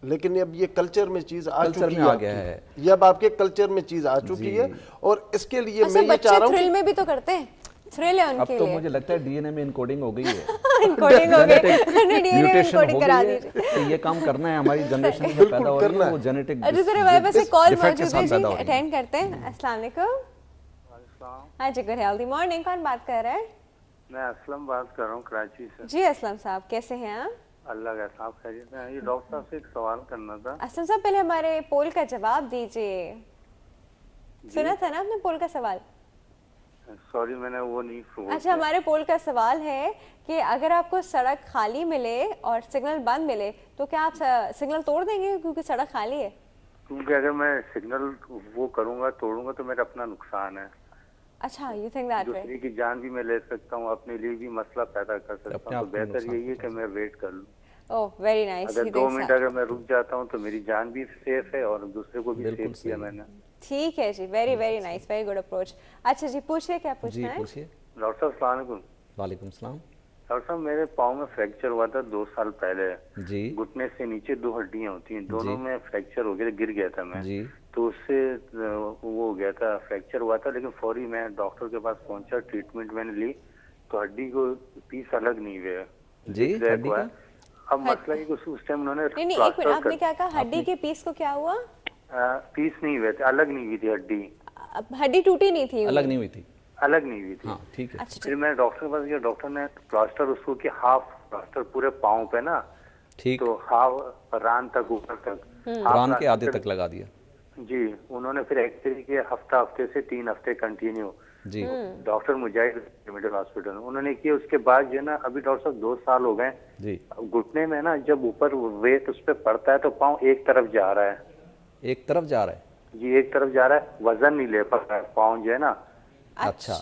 लेकिन अब ये कल्चर में चीज आ चुकी है, आ गया है ये अब आपके कल्चर में चीज आ चुकी है। और इसके लिए मैं ये बच्चे चाह रहा हूँ थ्रिल में भी तो करते हैं, थ्रिल है उनके अब तो लिए। मुझे लगता है डीएनए में इनकोडिंग हो गई है इनकोडिंग हो गई, डीएनए में म्यूटेशन इनकोडिंग हो करा गई है, दीजिए। तो ये काम करना है हमारी जनरेशन में जो पैदा हो रही है वो जेनेटिक अच्छा सर, हमारे पास एक कॉल डिफेक्ट के मौजूद है साथ जी, पैदा हो रही है। अटेंड करते हैं। अस्सलाम वालेकुम। हाँ जी, गुड हेल्दी मॉर्निंग। कौन बात कर रहा है? मैं असलम बात कर रहा हूँ कराची से। जी असलम साहब, कैसे हैं आप? अल्लाह का साहब खैरियत है। ये डॉक्टर साहब से एक सवाल करना था। असलम साहब, पहले हमारे पोल का जवाब दीजिए। सुना था ना आपने पोल का सवाल? सॉरी, मैंने वो नहीं सुना। अच्छा, हमारे पोल का सवाल है कि अगर आपको सड़क खाली मिले और सिग्नल बंद मिले तो क्या आप सिग्नल तोड़ देंगे क्योंकि सड़क खाली है? क्योंकि अगर मैं सिग्नल वो करूँगा, तोड़ूंगा तो मेरा अपना नुकसान है। अच्छा, यू थिंक दैट वे? दूसरे की जान भी मैं ले सकता हूँ, अपने लिए भी मसला पैदा कर सकता हूँ। तो बेहतर यही है कि मैं वेट कर लूँ। Oh very nice. अगर 2 मिनट अगर मैं रुक जाता हूँ तो मेरी जान भी सेफ है और दूसरे को भी सेफ किया मैंने। ठीक है जी, very very nice, very good approach. अच्छा जी, पूछिए क्या पूछना है? पूछिए। डॉक्टर साहब अस्सलाम वालेकुम। वालेकुम सलाम। डॉक्टर साहब, मेरे पाँव में फ्रैक्चर हुआ था 2 साल पहले जी। घुटने से नीचे 2 हड्डियां होती हैं, दोनों में फ्रैक्चर हो गया, गिर गया था मैं जी। तो उससे वो हो गया था, फ्रैक्चर हुआ था। लेकिन फौरी मैं डॉक्टर के पास पहुंचा, ट्रीटमेंट मैंने ली तो हड्डी को पीस अलग नहीं हुए जी, हड्डी का अब मसला ये उस टाइम उन्होंने नहीं एक मिनट, आपने क्या कहा? हड्डी के पीस को क्या हुआ? पीस नहीं हुए थे, अलग नहीं हुई थी हड्डी। हड्डी टूटी नहीं थी? अलग नहीं हुई थी। अलग नहीं हुई थी। हाँ, ठीक है। अच्छा, फिर मैं डॉक्टर के पास गया, डॉक्टर ने प्लास्टर उसको कि हाफ प्लास्टर पूरे पाँव पे ना, ठीक, तो हाफ रान तक, ऊपर तक, रान के आधे तक लगा दिया जी। उन्होंने फिर एक्सरे के हफ्ते से 3 हफ्ते कंटिन्यू जी। डॉक्टर मुजाहिद मिडिल हॉस्पिटल उन्होंने किया। उसके बाद जो है ना, अभी डॉक्टर साहब 2 साल हो गए जी। घुटने में ना, जब ऊपर वेट उस पर पड़ता है तो पाँव एक तरफ जा रहा है। एक तरफ जा रहा है जी, एक तरफ जा रहा है, वजन नहीं ले पा रहा है पाँव जो है ना। अच्छा।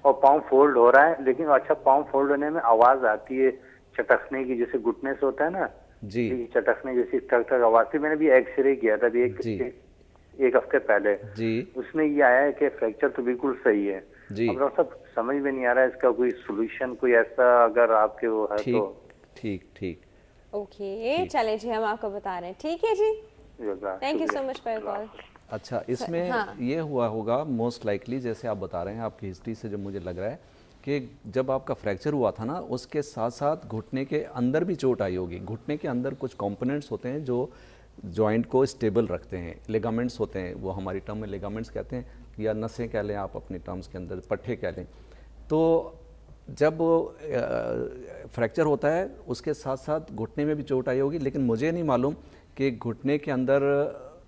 और पाँव फोल्ड हो रहा है, लेकिन अच्छा पाँव फोल्ड होने में आवाज आती है चटकने की, जैसे घुटने से होता है ना जी, चटकने जैसी टक टक आवाज थी। मैंने भी एक्सरे किया था अभी एक हफ्ते पहले जी। उसमें ये आया है कि फ्रैक्चर तो बिल्कुल सही है जी। अब डॉक्टर साहब समझ में नहीं आ रहा है इसका कोई सोल्यूशन, कोई ऐसा अगर आपके वो है तो। ठीक ठीक। ओके, चले जी, हम आपको बता रहे हैं। ठीक है जी, thank you so much for your call. अच्छा, इसमें ये हुआ होगा मोस्ट लाइकली, जैसे आप बता रहे हैं, आपकी हिस्ट्री से जो मुझे लग रहा है कि जब आपका फ्रैक्चर हुआ था ना, उसके साथ साथ घुटने के अंदर भी चोट आई होगी। घुटने के अंदर कुछ कंपोनेंट्स होते हैं जो जॉइंट को स्टेबल रखते हैं, लिगामेंट्स होते हैं, वो हमारी टर्म में लिगामेंट्स कहते हैं, या नसें कह लें आप अपनी टर्म्स के अंदर, पट्टे कह लें। तो जब फ्रैक्चर होता है उसके साथ साथ घुटने में भी चोट आई होगी, लेकिन मुझे नहीं मालूम कि घुटने के अंदर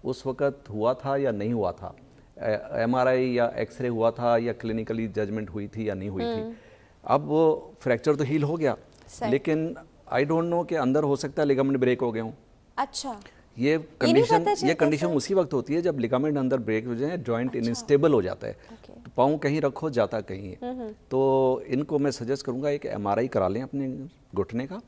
उस वक़्त हुआ था या नहीं हुआ था, MRI या एक्सरे हुआ था या क्लिनिकली जजमेंट हुई थी या नहीं हुई थी। अब वो फ्रैक्चर तो हील हो गया, लेकिन आई डोंट नो कि अंदर हो सकता है लिगामेंट ब्रेक हो गए हों। अच्छा, ये कंडीशन उसी वक्त होती है जब लिगामेंट अंदर ब्रेक हो जाए, जॉइंट इनस्टेबल हो जाता है, तो पाँव कहीं रखो जाता कहीं है। तो इनको मैं सजेस्ट करूंगा एक MRI करा लें अपने घुटने का।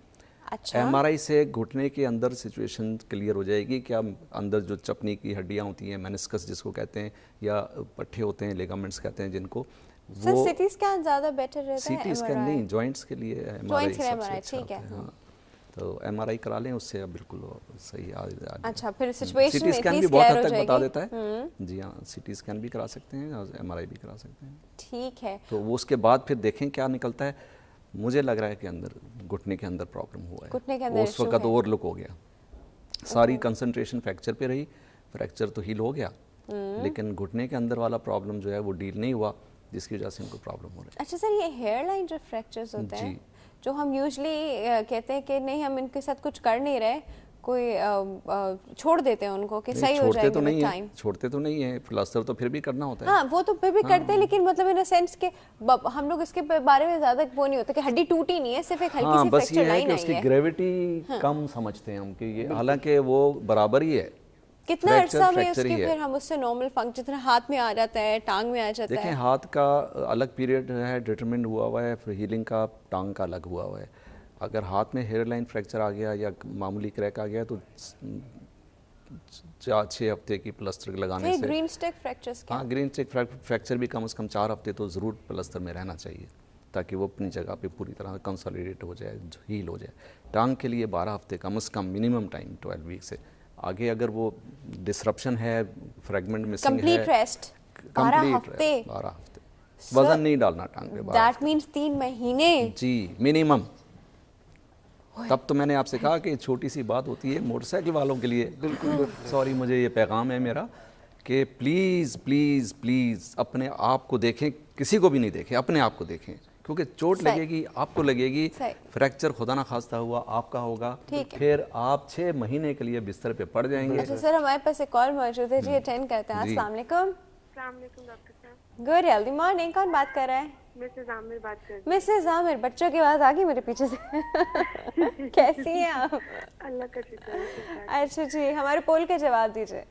अच्छा। MRI से घुटने के अंदर सिचुएशन क्लियर हो जाएगी, क्या अंदर जो चपनी की हड्डियां होती हैं, मेनिस्कस जिसको कहते हैं, या पट्टे होते हैं, लिगामेंट्स कहते हैं जिनको, वो सीटी स्कैन ज़्यादा बेटर रहता है? सीटी स्कैन नहीं, जॉइंट्स के लिए MRI सबसे अच्छा ठीक है। हाँ, तो MRI करा लें, उससे बिल्कुल सही अच्छा, फिर सिचुएशन सीटी स्कैन भी बहुत हद तक बता देता है। जी हाँ, सीटी स्कैन भी करा सकते हैं और MRI भी करा सकते हैं। ठीक है, तो वो उसके बाद फिर देखें क्या निकलता है। मुझे लग रहा है कि अंदर घुटने के अंदर प्रॉब्लम हुआ है, घुटने के अंदर उस वक्त ओवरलुक हो गया, सारी कंसंट्रेशन फ्रैक्चर पे रही। फ्रैक्चर तो हील हो गया, लेकिन घुटने के अंदर वाला प्रॉब्लम जो है वो डील नहीं हुआ, जिसकी वजह से इनको प्रॉब्लम हो रही है। अच्छा सर, ये हेयर लाइन जो फ्रैक्चर्स होते हैं, जो हम यूजुअली कहते हैं कि नहीं हम इनके साथ कुछ कर नहीं रहे, कोई छोड़ देते हैं उनको कि सही हो जाएगा विद टाइम। छोड़ते तो नहीं है, प्लास्टर तो फिर भी करना होता है। हाँ, वो तो फिर भी करते हैं, लेकिन मतलब इन अ सेंस के हम लोग इसके बारे में ज्यादा वो नहीं होता कि हड्डी टूटी नहीं है, सिर्फ एक हल्की सी फ्रैक्चर लाइन आई है। उसकी ग्रेविटी कम समझते हैं हम कि ये, हालांकि वो बराबर ही है। कितना अरसा में उसके फिर हम उससे नॉर्मल फंक्शन, जितना हाथ में आ जाता है, टांग में आ जाता है। देखें, हाथ का अलग पीरियड है, डिटरमिन हुआ है, फिर हीलिंग का टांग का अलग हुआ है। अगर हाथ में हेयर लाइन फ्रैक्चर आ गया या मामूली क्रैक आ गया तो 4-6 हफ्ते की प्लास्टर लगाने से। ग्रीन स्टिक फ्रैक्चर्स क्या? हाँ, ग्रीन स्टिक फ्रैक्चर भी कम से कम 4 हफ्ते तो ज़रूर प्लास्टर में रहना चाहिए, ताकि वो अपनी जगह पे पूरी तरह कंसोलिडेट हो जाए, हील हो जाए। टांग के लिए 12 हफ्ते कम से कम मिनिमम टाइम, 12 वीक से आगे अगर वो डिसरप्शन है, फ्रेगमेंट मिसिंग है, कंप्लीट रेस्ट 12 हफ्ते 12 हफ्ते वजन नहीं डालना टांग पे, दैट मींस 3 महीने जी मिनिमम। तब तो मैंने आपसे कहा कि छोटी सी बात होती है मोटरसाइकिल वालों के लिए। बिल्कुल सॉरी, मुझे ये पैगाम है मेरा कि प्लीज़ प्लीज़ प्लीज़ अपने आप को देखें, किसी को भी नहीं देखें, अपने आप को देखें, क्योंकि चोट लगेगी, आपको लगेगी, फ्रैक्चर खुदा ना खास्ता हुआ आपका होगा, फिर आप 6 महीने के लिए बिस्तर पे पड़ जाएंगे। अच्छा सर, हमारे पास एक कॉल मौजूद है जी, अटेंड करते हैं। अस्सलाम वालेकुम। अस्सलाम वालेकुम डॉक्टर साहब। गुड हेल्दी मॉर्निंग, कौन बात कर रहा है? मिसेस आमिर बात कर रही हूँ। मिसेस आमिर, बच्चों की आवाज आ गई मेरे पीछे से। कैसी हैं आप? अल्लाह का शुक्र है। अच्छा जी, हमारे पोल का जवाब दीजिए।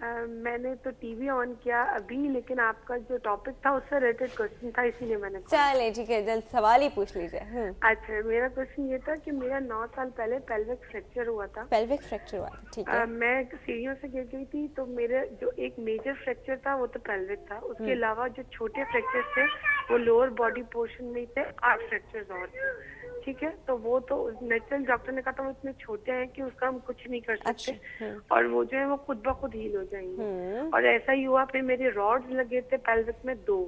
मैंने तो टीवी ऑन किया अभी, लेकिन आपका जो टॉपिक था उससे रिलेटेड क्वेश्चन था, इसीलिए मैंने चले ठीक है, जल्द सवाल ही पूछ लीजिए। अच्छा, मेरा क्वेश्चन ये था कि मेरा 9 साल पहले पेल्विक फ्रैक्चर हुआ था। पेल्विक फ्रैक्चर हुआ, ठीक है। मैं सीढ़ियों से गिर गई थी, तो मेरे जो एक मेजर फ्रैक्चर था वो तो पेल्विक था, उसके अलावा जो छोटे फ्रैक्चर थे वो लोअर बॉडी पोर्शन में थे, 8 फ्रैक्चर्स और थे, ठीक है। तो वो तो नेचुरल डॉक्टर ने कहा था वो इतने छोटे हैं कि उसका हम कुछ नहीं कर सकते, और वो जो है वो खुद ब खुद हील हो जाएंगे। और ऐसा ही हुआ। फिर मेरे रॉड्स लगे थे पेल्विक में 2,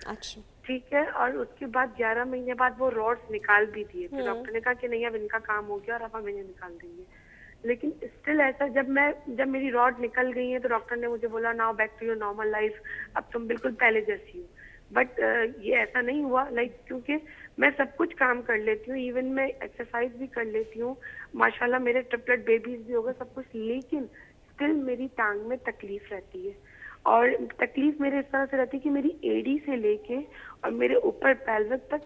अच्छा ठीक है। और उसके बाद 11 महीने बाद वो रॉड्स निकाल भी दिए। तो डॉक्टर ने कहा कि नहीं अब इनका काम हो गया और अब हम इन्हें निकाल देंगे। लेकिन स्टिल ऐसा, जब मेरी रॉड निकल गई है तो डॉक्टर ने मुझे बोला now back to your normal life, अब तुम बिल्कुल पहले जैसी हो। बट ये ऐसा नहीं हुआ, क्योंकि मैं सब कुछ काम कर लेती हूँ, इवन मैं एक्सरसाइज भी कर लेती हूँ, माशाल्लाह मेरे ट्रिपलेट बेबीज भी हो गए सब कुछ, लेकिन स्टिल मेरी टांग में तकलीफ रहती है। और तकलीफ मेरे इस तरह से रहती है कि मेरी एड़ी से लेके और मेरे ऊपर पेल्विक तक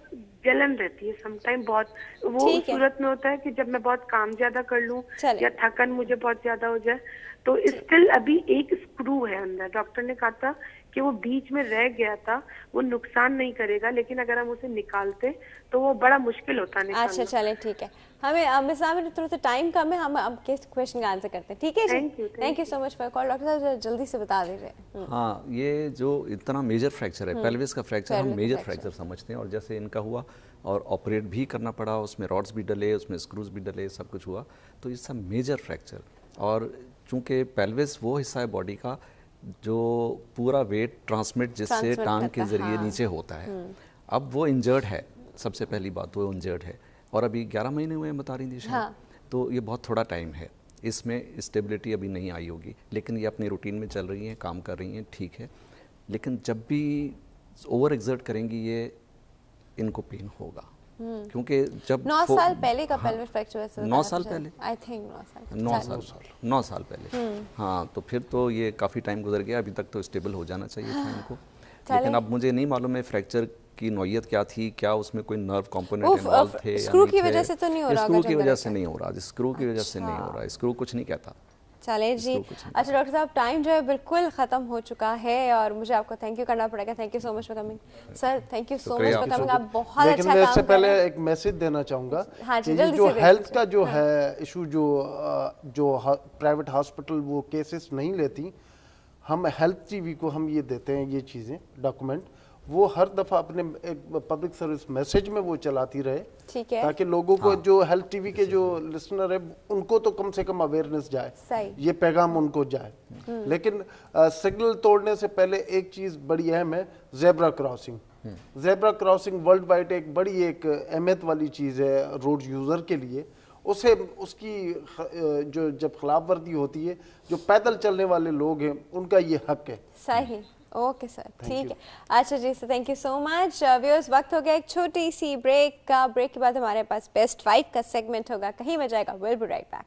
जलन रहती है समटाइम बहुत। वो उस सूरत में होता है कि जब मैं बहुत काम ज्यादा कर लूं या थकन मुझे बहुत ज्यादा हो जाए, तो स्टिल अभी एक स्क्रू है अंदर। डॉक्टर ने कहा था कि वो बीच में रह गया था, वो नुकसान नहीं करेगा, लेकिन अगर हम उसे निकालते तो वो बड़ा मुश्किल होता है। अच्छा चले ठीक है, हमें मिस आमिर थोड़ा सा टाइम कम है, हम अब किस क्वेश्चन का आंसर करते हैं, ठीक है जी। Thank you so much for call. Doctor साहब जल्दी से बता दीजिए। हाँ, ये जो इतना मेजर फ्रैक्चर है, पेल्विस का फ्रैक्चर हम मेजर फ्रैक्चर समझते हैं, और जैसे इनका हुआ और ऑपरेट भी करना पड़ा, उसमें रॉड्स भी डले, उसमें स्क्रूज भी डले, सब कुछ हुआ, तो इट्स अ मेजर फ्रैक्चर। और चूंकि पेल्विस वो हिस्सा है बॉडी का जो पूरा वेट ट्रांसमिट जिससे टांग के जरिए नीचे होता है, अब वो इंजर्ड है। सबसे पहली बात वो इंजर्ड है, और अभी 11 महीने हुए बता रही थी शायद, तो ये बहुत थोड़ा टाइम है, इसमें स्टेबिलिटी अभी नहीं आई होगी, लेकिन ये अपनी रूटीन में चल रही हैं, काम कर रही हैं, ठीक है। लेकिन जब भी ओवर एक्सर्ट करेंगी ये इनको पेन होगा, क्योंकि जब 9 साल पहले का पेल्विक फ्रैक्चर वैसे 9 साल पहले, आई थिंक 9 साल पहले, हाँ, तो फिर तो ये काफ़ी टाइम गुजर गया, अभी तक तो स्टेबल हो जाना चाहिए था इनको। लेकिन अब मुझे नहीं मालूम है फ्रैक्चर की नौयत क्या थी, क्या उसमें कोई नर्व कंपोनेंट इन्वॉल्व थे, स्क्रू की वजह से तो नहीं हो रहा, स्क्रू की वजह से नहीं हो रहा, स्क्रू की वजह से नहीं हो रहा, स्क्रू कुछ नहीं कहता। चले जी। अच्छा डॉक्टर साहब, टाइम जो है बिल्कुल ख़त्म हो चुका है और मुझे आपको थैंक यू करना पड़ेगा। Thank you so much for coming sir, thank you so much for coming, आप बहुत अच्छा काम कर रहे हैं। इससे पहले एक मैसेज देना चाहूँगा कि जो हेल्थ का जो है इशू, जो प्राइवेट हॉस्पिटल वो केसेस नहीं लेती, हम हेल्थ टीवी को हम ये देते हैं, ये चीज़ें डॉक्यूमेंट, वो हर दफ़ा अपने एक पब्लिक सर्विस मैसेज में वो चलाती रहे, ठीक है, ताकि लोगों को जो हेल्थ टीवी के जो लिसनर है उनको तो कम से कम अवेयरनेस जाए, ये पैगाम उनको जाए। लेकिन सिग्नल तोड़ने से पहले एक चीज़ बड़ी अहम है, zebra crossing. Zebra crossing world wide एक बड़ी एक अहमियत वाली चीज़ है रोड यूज़र के लिए। उसे उसकी जो जब खिलाफ वर्जी होती है, जो पैदल चलने वाले लोग हैं उनका ये हक है। सही, ओके सर, ठीक है। अच्छा जी, sir thank you so much. Viewers, वक्त हो गया एक छोटी सी ब्रेक का। ब्रेक के बाद हमारे पास बेस्ट 5 का सेगमेंट होगा, कहीं मत जाएगा, विल बी राइट बैक।